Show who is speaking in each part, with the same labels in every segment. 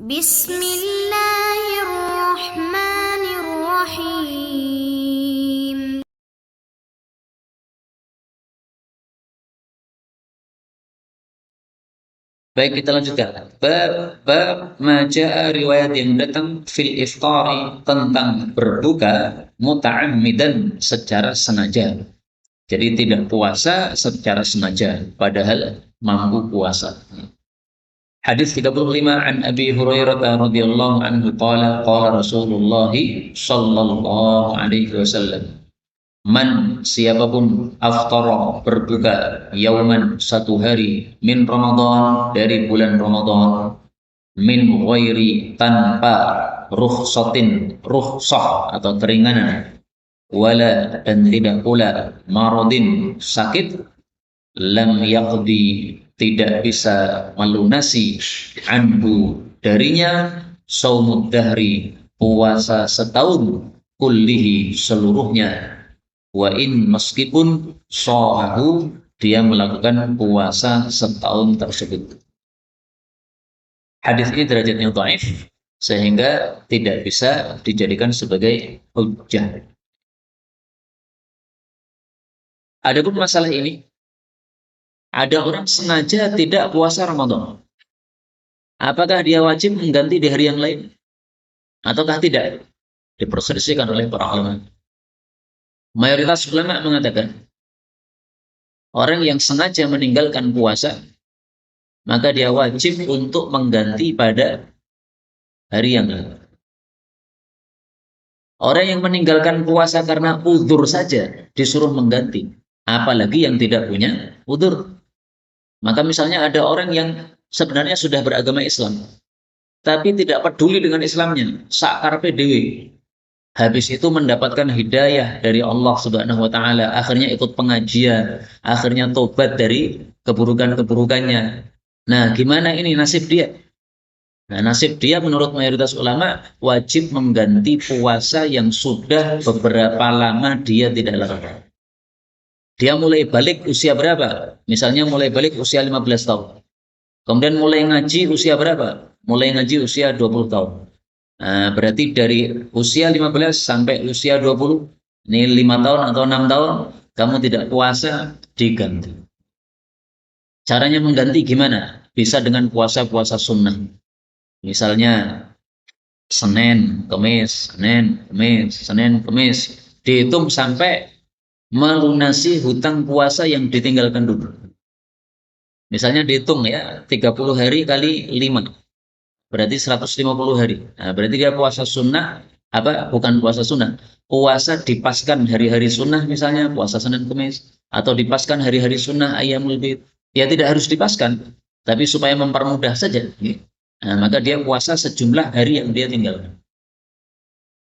Speaker 1: Bismillahirrahmanirrahim.
Speaker 2: Baik, kita lanjutkan. Bab maja'a riwayat yang datang fil iftari tentang berbuka muta'ammidan secara sengaja. Jadi tidak puasa secara sengaja padahal mampu puasa. Hadis 35 an Abi Hurairah radhiyallahu anhu qala qala Rasulullah sallallahu alaihi wasallam man siapapun aftara berbuka yauman satu hari min Ramadan dari bulan Ramadan min ghairi tanpa rukhsah atau keringanan wala dan tidak pula maradin sakit lam yaqdi tidak bisa melunasi anhu darinya saumud dahri puasa setahun kullihi seluruhnya wa in meskipun shawahu dia melakukan puasa setahun tersebut. Hadis ini derajatnya dhaif sehingga tidak bisa dijadikan sebagai hujjah. Adapun masalah ini, ada orang sengaja tidak puasa Ramadan. Apakah dia wajib mengganti di hari yang lain? Ataukah tidak? Diperselisihkan oleh para ulama. Mayoritas ulama mengatakan, orang yang sengaja meninggalkan puasa, maka dia wajib untuk mengganti pada hari yang lain. Orang yang meninggalkan puasa karena uzur saja disuruh mengganti, apalagi yang tidak punya uzur. Maka misalnya ada orang yang sebenarnya sudah beragama Islam, tapi tidak peduli dengan Islamnya, sakarepe dhewe. Habis itu mendapatkan hidayah dari Allah Subhanahu wa taala, akhirnya ikut pengajian, akhirnya tobat dari keburukan-keburukannya. Nah, gimana ini nasib dia? Nah, nasib dia menurut mayoritas ulama wajib mengganti puasa yang sudah beberapa lama dia tidak lakukan. Dia mulai balik usia berapa? Misalnya mulai balik usia 15 tahun. Kemudian mulai ngaji usia berapa? Mulai ngaji usia 20 tahun. Nah, berarti dari usia 15 sampai usia 20, ini 5 tahun atau 6 tahun, kamu tidak puasa, diganti. Caranya mengganti gimana? Bisa dengan puasa-puasa sunnah. Misalnya, Senin, Kemis, Senin, Kemis, Senin, Kemis. Dihitung sampai melunasi hutang puasa yang ditinggalkan dulu. Misalnya dihitung ya, 30 hari kali 5. Berarti 150 hari. Nah, berarti dia puasa sunnah, bukan puasa sunnah. Puasa dipaskan hari-hari sunnah misalnya, puasa Senin Kemis. Atau dipaskan hari-hari sunnah Ayyamul Bid. Ya tidak harus dipaskan, tapi supaya mempermudah saja. Nah, maka dia puasa sejumlah hari yang dia tinggalkan.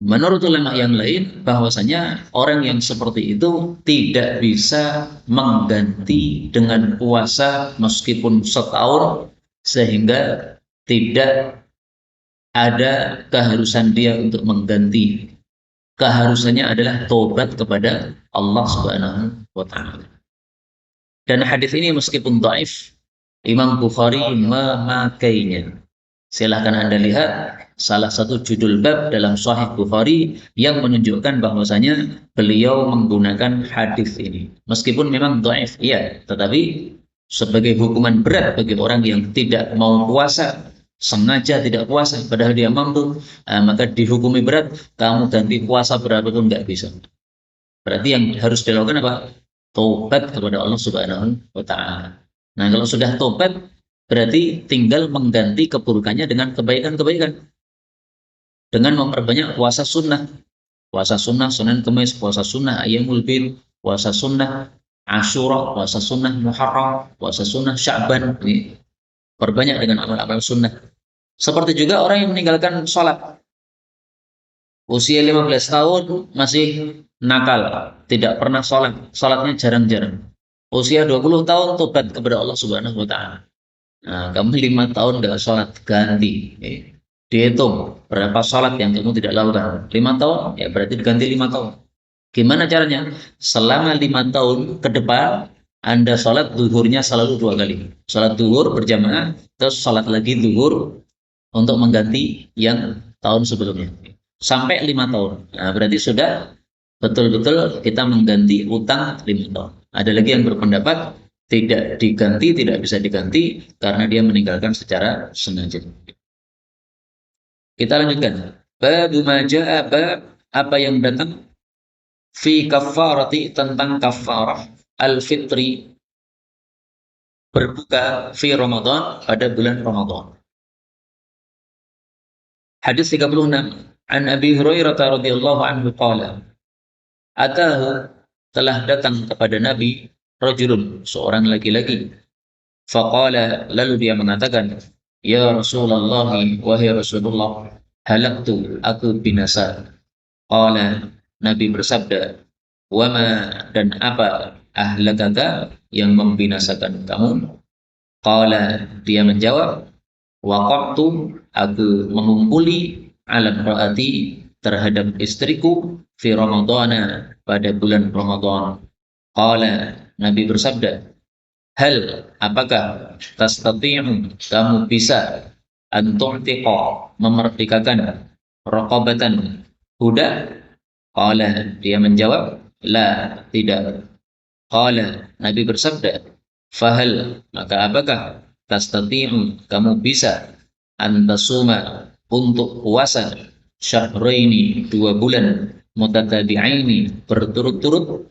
Speaker 2: Menurut ulama yang lain, bahwasanya orang yang seperti itu tidak bisa mengganti dengan puasa meskipun setahun, sehingga tidak ada keharusan dia untuk mengganti. Keharusannya adalah tobat kepada Allah Subhanahu wa taala. Dan hadis ini meskipun dhaif, Imam Bukhari memakainya. Silahkan Anda lihat salah satu judul bab dalam Sahih Bukhari yang menunjukkan bahwasanya beliau menggunakan hadis ini. Meskipun memang dhaif, iya, tetapi sebagai hukuman berat bagi orang yang tidak mau puasa, sengaja tidak puasa padahal dia mampu, maka dihukumi berat, kamu ganti puasa berapapun nggak bisa. Berarti yang harus dilakukan apa? Tobat kepada Allah Subhanahu wa taala. Nah, kalau sudah tobat berarti tinggal mengganti keburukannya dengan kebaikan-kebaikan. Dengan memperbanyak puasa sunnah. Puasa sunnah Senin Kemis, puasa sunnah Ayyamul Bid, puasa sunnah Asyura, puasa sunnah Muharram, puasa sunnah Sya'ban. Ini perbanyak dengan amal-amal sunnah. Seperti juga orang yang meninggalkan sholat. Usia 15 tahun masih nakal, tidak pernah sholat. Sholatnya jarang-jarang. Usia 20 tahun tobat kepada Allah Subhanahu wa taala. Nah, kamu 5 tahun nggak sholat, ganti. Dihitung berapa sholat yang kamu tidak lakukan. 5 tahun, ya berarti diganti 5 tahun. Gimana caranya? Selama 5 tahun ke depan, Anda sholat zuhurnya selalu 2 kali. Sholat zuhur berjamaah, terus sholat lagi zuhur untuk mengganti yang tahun sebelumnya. Sampai 5 tahun. Nah, berarti sudah betul-betul kita mengganti utang 5 tahun. Ada lagi yang berpendapat tidak diganti, tidak bisa diganti karena dia meninggalkan secara sengaja. Kita lanjutkan. Bab ma jaa, bab apa yang datang fi kafarati, tentang kafarah al-fitri, berbuka fi Ramadan, pada bulan Ramadan. Hadis 36. An Abi Hurairah radhiyallahu anhu qala, atahu, telah datang kepada Nabi, rajulun, seorang laki-laki. Faqala, lalu dia mengatakan, ya Rasulullah, wahai Rasulullah, halaktu, aku binasa. Qala, Nabi bersabda, wama, dan apa, ahlakaka, yang membinasakan kamu? Qala, dia menjawab, waqaftu, aku mengumpuli, ala imraati, terhadap istriku, fi Ramadana, pada bulan Ramadan. Qala, Nabi bersabda, hal, apakah, tastati'u, kamu bisa, an tu'tiqa, memerdekakan, raqabatan, budak? Qala, dia menjawab, la, tidak. Qala, Nabi bersabda, fahal, maka apakah, tastati'u, kamu bisa, antasuma, untuk puasa, syahraini, 2 bulan, mutatabi'aini, berturut-turut?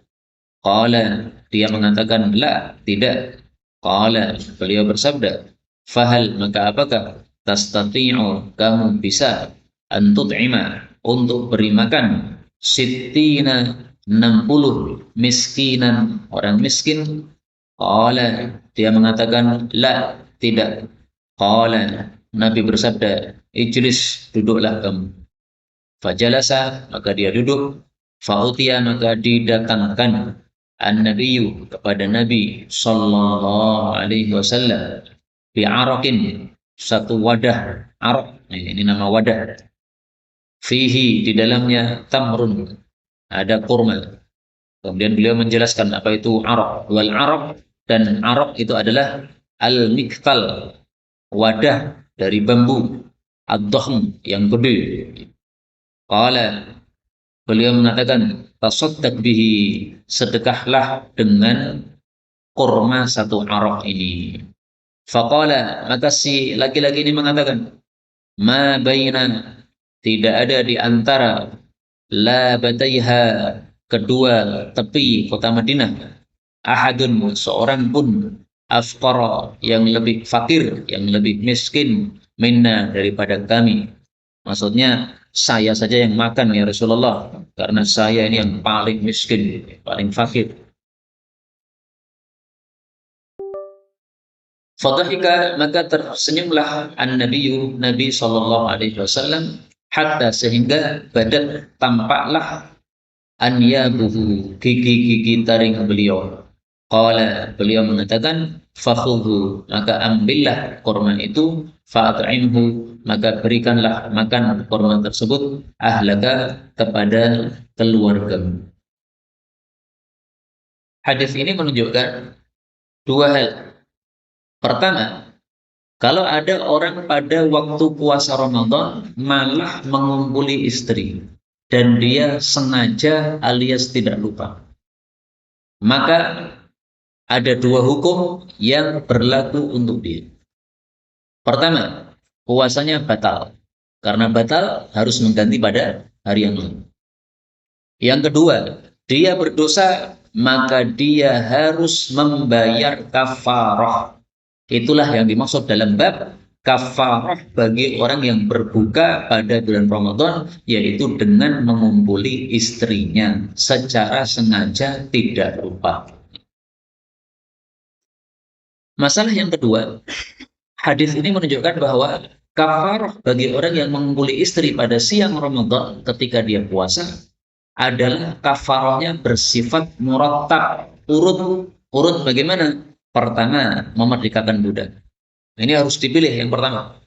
Speaker 2: Qala, dia mengatakan, la, tidak. Qala, beliau bersabda, fahal, maka apakah, tastati'u, kamu bisa, antut'ima, untuk beri makan, sittina, 60 miskinan, orang miskin? Qala, dia mengatakan, la, tidak. Qala, Nabi bersabda, ijlis, duduklah kamu. Fajalasa, maka dia duduk. Fa'utiya, maka didatangkan an-nabiyyu, kepada Nabi sallallahu alaihi wasallam, bi'arakin, satu wadah, arak, ini nama wadah. Fihi, di dalamnya, tamrun, ada kurma. Kemudian beliau menjelaskan apa itu arak. Wal arak, dan arak itu adalah al-miktal, wadah dari bambu, ad-dhahm, yang gede. Qala, beliau mengatakan, tasaddaq bihi, sedekahlah dengan kurma satu arak ini. Faqala, maka si laki-laki ini mengatakan, ma baina, tidak ada di antara labataiha, kedua tepi kota Madinah, ahadun, seorang pun, afqara, yang lebih fakir, yang lebih miskin, minna, daripada kami. Maksudnya, saya saja yang makan ya Rasulullah, karena saya ini yang paling miskin, paling fakir. Fadhahika, maka tersenyumlah an-nabiyyu, Nabi sallallahu alaihi wasallam, hatta, sehingga badat, tampaklah, anyabuhu, gigi-gigi taring beliau. Qala, beliau mengatakan, fakhudhu, maka ambillah kurma itu, fa'at'imhu, maka berikanlah makan kurma tersebut, ahlaka, kepada keluargamu. Hadis ini menunjukkan 2 hal. Pertama, kalau ada orang pada waktu puasa Ramadan malah mengumpuli istri dan dia sengaja alias tidak lupa, maka ada 2 hukum yang berlaku untuk dia. Pertama, puasanya batal. Karena batal harus mengganti pada hari yang lain. Yang kedua, dia berdosa, maka dia harus membayar kafarah. Itulah yang dimaksud dalam bab kafarah bagi orang yang berbuka pada bulan Ramadan, yaitu dengan mengumpuli istrinya secara sengaja tidak lupa. Masalah yang kedua, hadis ini menunjukkan bahwa kafarah bagi orang yang mengumpuli istri pada siang Ramadan ketika dia puasa adalah kafarahnya bersifat murattab, urut bagaimana? Pertama, memerdekakan budak. Ini harus dipilih yang pertama.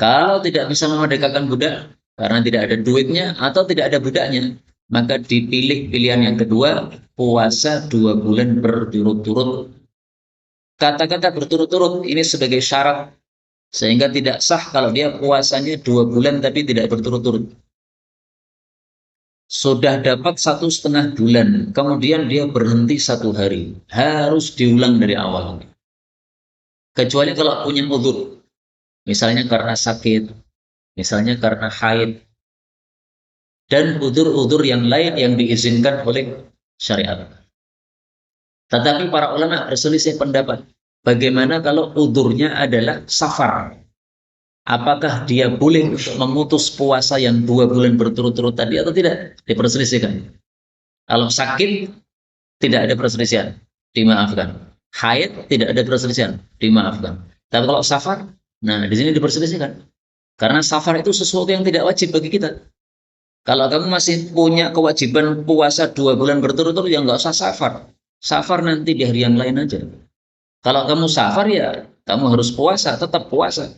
Speaker 2: Kalau tidak bisa memerdekakan budak karena tidak ada duitnya atau tidak ada budaknya, maka dipilih pilihan yang kedua, puasa 2 bulan berturut-turut. Kata-kata berturut-turut ini sebagai syarat Sehingga tidak sah kalau dia puasanya 2 bulan tapi tidak berturut-turut. Sudah dapat 1,5 bulan, kemudian dia berhenti 1 hari, harus diulang dari awal. Kecuali kalau punya uzur, misalnya karena sakit, misalnya karena haid, dan uzur-uzur yang lain yang diizinkan oleh syariat. Tetapi para ulama berselisih pendapat. Bagaimana kalau uzurnya adalah safar? Apakah dia boleh memutus puasa yang 2 bulan berturut-turut tadi atau tidak? Diperselisihkan. Kalau sakit, tidak ada perselisihan, dimaafkan. Haid, tidak ada perselisihan, dimaafkan. Tapi kalau safar, nah di sini diperselisihkan. Karena safar itu sesuatu yang tidak wajib bagi kita. Kalau kamu masih punya kewajiban puasa 2 bulan berturut-turut, ya nggak usah safar. Safar nanti di hari yang lain aja. Kalau kamu safar ya, kamu harus puasa, tetap puasa.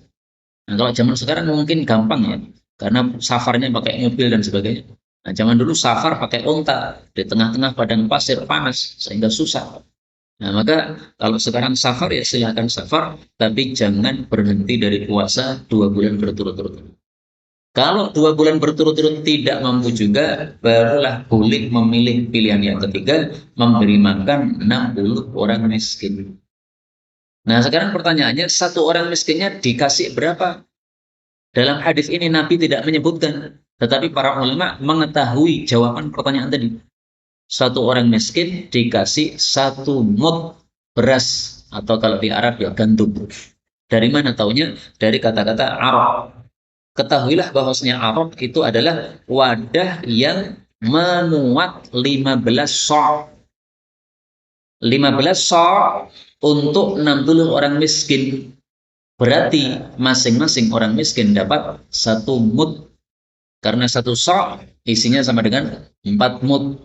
Speaker 2: Nah, kalau zaman sekarang mungkin gampang ya, karena safarnya pakai mobil dan sebagainya. Nah, zaman dulu safar pakai onta di tengah-tengah padang pasir panas sehingga susah. Nah, maka kalau sekarang safar ya silahkan safar, tapi jangan berhenti dari puasa 2 bulan berturut-turut. Kalau 2 bulan berturut-turut tidak mampu juga, barulah boleh memilih pilihan yang ketiga, memberi makan 60 orang miskin. Nah, sekarang pertanyaannya, satu orang miskinnya dikasih berapa? Dalam hadis ini Nabi tidak menyebutkan, tetapi para ulama mengetahui jawaban pertanyaan tadi. Satu orang miskin dikasih 1 mud beras, atau kalau di Arab ya gandum. Dari mana taunya? Dari kata-kata Arab. Ketahuilah bahwasanya Arab itu adalah wadah yang memuat 15 so'. 15 so' untuk 60 orang miskin. Berarti masing-masing orang miskin dapat 1 mud. Karena 1 so' isinya sama dengan 4 mud.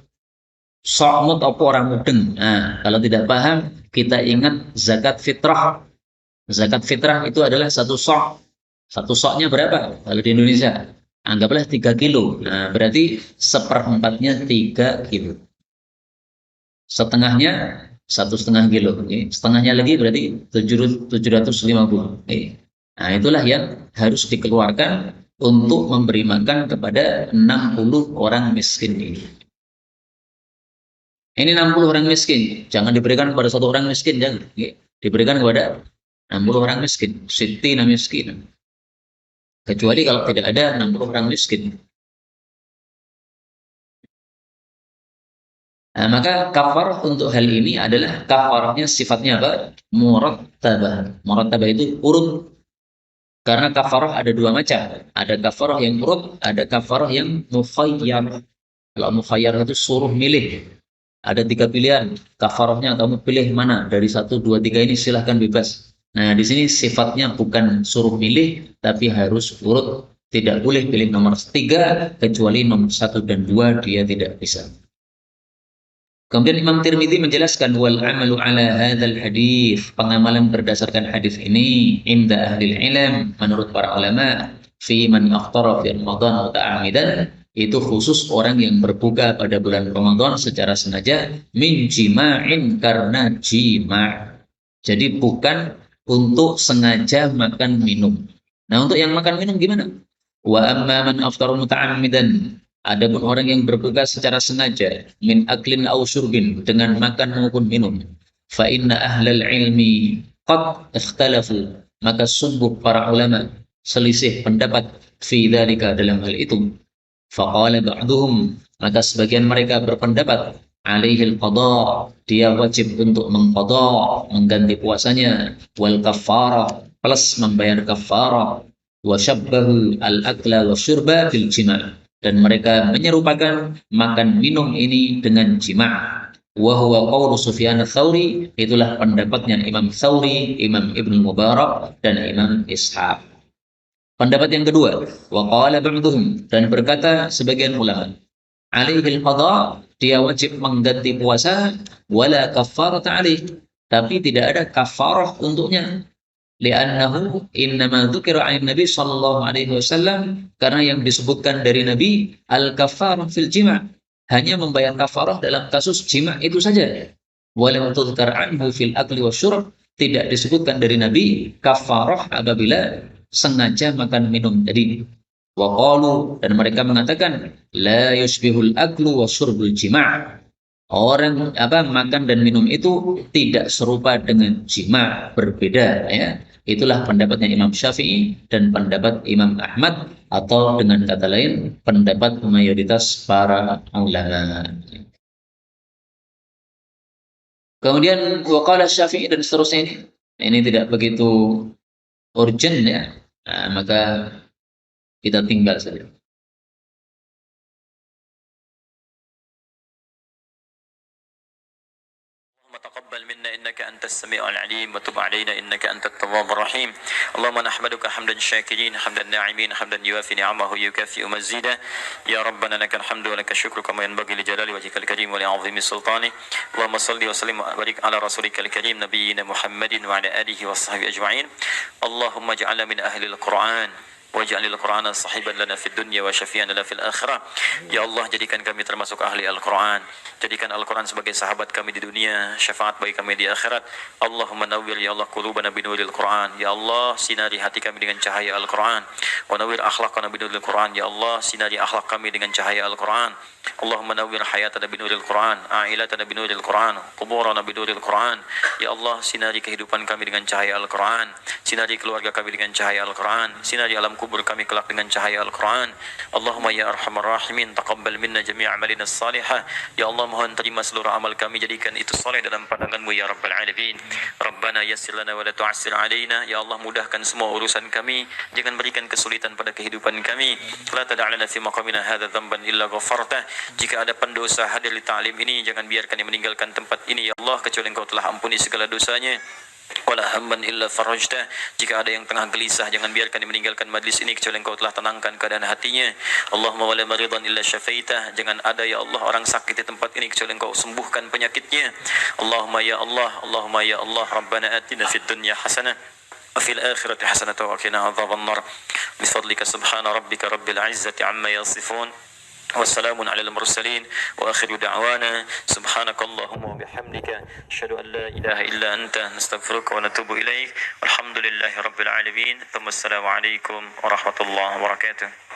Speaker 2: So' mud apa orang mudeng. Nah, kalau tidak paham, kita ingat zakat fitrah. Zakat fitrah itu adalah 1 so'. 1 so'-nya berapa? Kalau di Indonesia, anggaplah 3 kilo. Nah, berarti seperempatnya 3 kilo. Setengahnya 1,5 kilo. Setengahnya lagi berarti 750. Nah, itulah yang harus dikeluarkan untuk memberi makan kepada 60 orang miskin ini. Ini 60 orang miskin. Jangan diberikan kepada 1 orang miskin, jangan. Diberikan kepada 60 orang miskin. Sittina miskin. Kecuali kalau tidak ada 60 orang miskin. Nah, maka kafarah untuk hal ini adalah kafarahnya sifatnya apa? Murattabah. Murattabah itu urut. Karena kafarah ada 2 macam. Ada kafarah yang urut, ada kafarah yang mukhayyar. Kalau mukhayyar itu suruh milih. Ada 3 pilihan. Kafarahnya kamu pilih mana dari 1, 2, 3 ini, silahkan bebas. Nah, di sini sifatnya bukan suruh milih, tapi harus urut. Tidak boleh pilih nomor 3, kecuali nomor 1 dan 2 dia tidak bisa. Kemudian Imam Tirmidzi menjelaskan wal amalu ala hadzal hadis, pengamalan berdasarkan hadis ini inda ahli ilm, menurut para ulama, fi man aftara fi Ramadan muta'ammidan, itu khusus orang yang berbuka pada bulan Ramadan secara sengaja, min jima'in, karena jima'. Jadi bukan untuk sengaja makan minum. Nah, untuk yang makan minum gimana? Wa amma man aftara muta'ammidan, adapun orang yang berbuka secara sengaja, min aklin aw syurbin, dengan makan maupun minum, fa inna ahlal ilmi qad ikhtalafu, maka sungguh para ulama selisih pendapat fi dzalika, dalam hal itu. Faqala ba'duhum, maka sebagian mereka berpendapat alaihi al-qada, dia wajib untuk mengqada, mengganti puasanya, wal kafarah, plus membayar kafarah, wa syabbahu al-akla wa syurba bil jima', dan mereka menyerupakan makan minum ini dengan jima'. Wa huwa qaulu Sufyan ats-Tsauri, itulah pendapatnya Imam Tsauri, Imam Ibnu Mubarak, dan Imam Ishaq. Pendapat yang kedua, wa qala ba'duhum, dan berkata sebagian ulama, alaihi al-qada, dia wajib mengganti puasa, wala kafarata alaih, tapi tidak ada kafarah untuknya. Li'annahu innama dzukira 'an Nabi sallallahu alaihi wasallam, karena yang disebutkan dari Nabi al-kafarah fil jima', hanya membayar kafarah dalam kasus jima' itu saja. Walam tudzkar anhu fil akli wasyurb, tidak disebutkan dari Nabi kafarah apabila sengaja makan minum. Jadi waqalu, dan mereka mengatakan la yusbihul aklu wa syurbul jima'. Orang makan dan minum itu tidak serupa dengan jima, berbeda ya. Itulah pendapatnya Imam Syafi'i dan pendapat Imam Ahmad, atau dengan kata lain pendapat mayoritas para ulama. Kemudian waqala Syafi'i dan seterusnya ini tidak begitu urgent ya. Nah, maka kita tinggal saja.
Speaker 1: تقبل منا إنك أنت السميع العليم وتب علينا إنك أنت التواب الرحيم. اللهم نحمدك حمدا شاكرين حمدا ناعمين حمدا يوافي نعمه يكافئ مزيدا. يا ربنا لك الحمد ولك الشكر كما ينبغي لجلال وجهك الكريم ولعظيم سلطانه. اللهم صل وسلم وبارك على رسولك الكريم نبينا محمد وعلى آله وصحبه أجمعين. اللهم اجعلنا من أهل القرآن waj'alil Qur'ana sahiban lana fid dunya wa syafi'an lana fil akhirah. Ya Allah, jadikan kami termasuk ahli Al-Qur'an. Jadikan Al-Qur'an sebagai sahabat kami di dunia, syafaat bagi kami di akhirat. Allahumma nawwir ya Allah qulubana binuril Qur'an. Ya Allah, sinari hati kami dengan cahaya Al-Qur'an. Wa nawwir akhlaqana binuril Qur'an. Ya Allah, sinari akhlak kami dengan cahaya Al-Qur'an. Allahumma nawwir hayatana binuril Qur'an, a'ilatana binuril Qur'an, quburana binuril Qur'an. Ya Allah, sinari kehidupan kami dengan cahaya Al-Qur'an. Sinari keluarga kami dengan cahaya Al-Qur'an. Sinari alam kubur kami kelak dengan cahaya Al-Quran. Allahumma ya arhamar rahimin, taqabbal minna jami' amalina salihah. Ya Allah, mohon terima seluruh amal kami, jadikan itu saleh dalam pandangan-Mu ya Rabbal Alamin. Rabbana yassir lana wa la tu'assir alaina. Ya Allah, mudahkan semua urusan kami, jangan berikan kesulitan pada kehidupan kami. La tada'lana fi maqamina hadha dhanban illa ghafartah. Jika ada pendosa hadir di ta'lim ini, jangan biarkan dia meninggalkan tempat ini ya Allah, kecuali Engkau telah ampuni segala dosanya. Wala hamman illa farajtah. Jika ada yang tengah gelisah, jangan biarkan dia meninggalkan majlis ini kecuali Engkau telah tenangkan keadaan hatinya. Allahumma wala maridan illa syafaitah. Jangan ada ya Allah orang sakit di tempat ini kecuali Engkau sembuhkan penyakitnya. Allahumma ya Allah, Allahumma ya Allah, Rabbana atina fid dunya hasanah wa fil akhirati hasanah wa qina adzabannar. Bifadlika subhana rabbika rabbil izzati amma yasifun. والسلام على المرسلين وآخر دعوانا سبحانك اللهم وبحمدك أشهد أن لا إله إلا أنت نستغفرك ونتوب إليك والحمد لله رب العالمين ثم السلام عليكم ورحمة الله وبركاته.